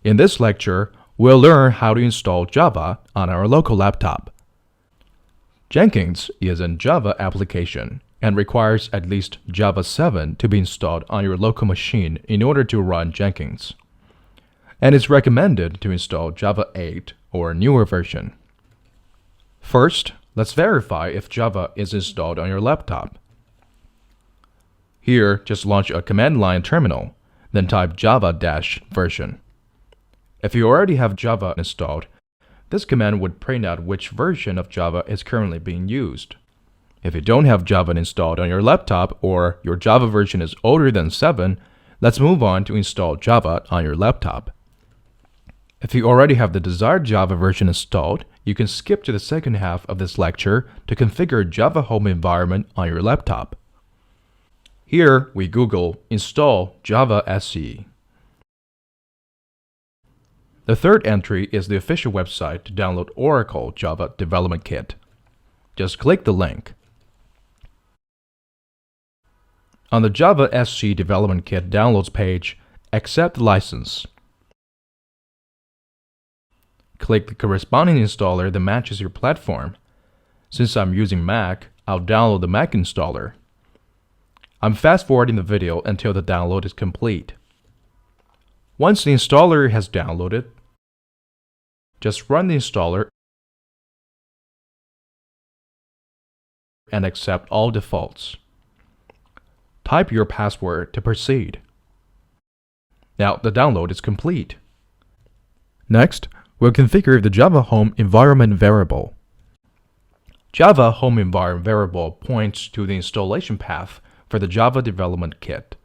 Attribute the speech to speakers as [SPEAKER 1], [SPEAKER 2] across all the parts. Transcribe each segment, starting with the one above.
[SPEAKER 1] In this lecture, we'll learn how to install Java on our local laptop. Jenkins is a Java application and requires at least Java 7 to be installed on your local machine in order to run Jenkins. And it's recommended to install Java 8 or a newer version. First, let's verify if Java is installed on your laptop. Here, just launch a command line terminal, then type java-version. If you already have Java installed, this command would print out which version of Java is currently being used. If you don't have Java installed on your laptop or your Java version is older than 7, let's move on to install Java on your laptop. If you already have the desired Java version installed, you can skip to the second half of this lecture to configure Java home environment on your laptop. Here, we Google install Java SE. The third entry is the official website to download Oracle Java Development Kit. Just click the link. On the Java SE Development Kit downloads page, accept the license. Click the corresponding installer that matches your platform. Since I'm using Mac, I'll download the Mac installer. I'm fast-forwarding the video until the download is complete. Once the installer has downloaded, just run the installer and accept all defaults. Type your password to proceed. Now the download is complete. Next, we'll configure the Java Home Environment variable. Java Home Environment variable points to the installation path for the Java Development Kit,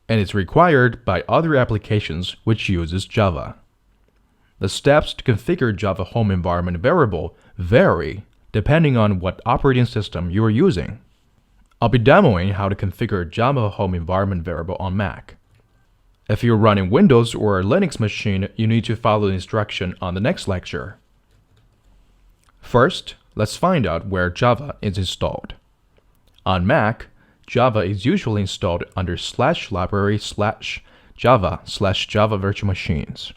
[SPEAKER 1] and it's required by other applications which uses Java. The steps to configure Java Home Environment variable vary depending on what operating system you are using. I'll be demoing how to configure Java Home Environment variable on Mac. If you're running Windows or a Linux machine, you need to follow the instruction on the next lecture. First, let's find out where Java is installed. On Mac, Java is usually installed under /library/java/Java virtual machines.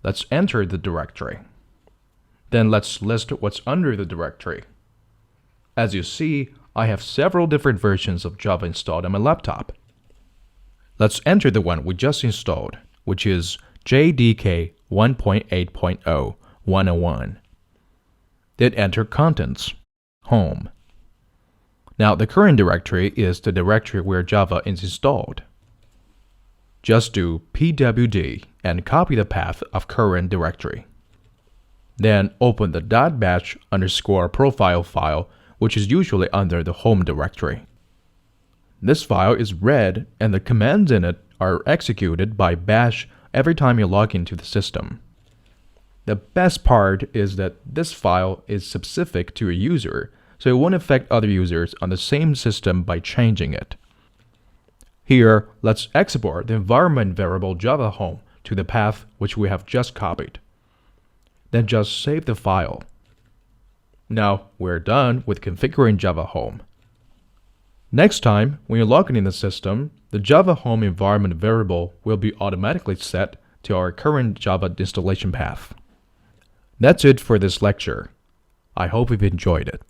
[SPEAKER 1] Let's enter the directory. Then let's list what's under the directory. As you see, I have several different versions of Java installed on my laptop. Let's enter the one we just installed, which is JDK 1.8.0 101. Then enter contents, home. Now the current directory is the directory where Java is installed. Just do pwd and copy the path of current directory. Then open the .bash_profile file, which is usually under the home directory. This file is read and the commands in it are executed by bash every time you log into the system. The best part is that this file is specific to a user, so it won't affect other users on the same system by changing it. Here, let's export the environment variable Java Home to the path which we have just copied. Then just save the file. Now we're done with configuring Java Home. Next time, when you're logging in the system, the Java Home environment variable will be automatically set to our current Java installation path. That's it for this lecture. I hope you've enjoyed it.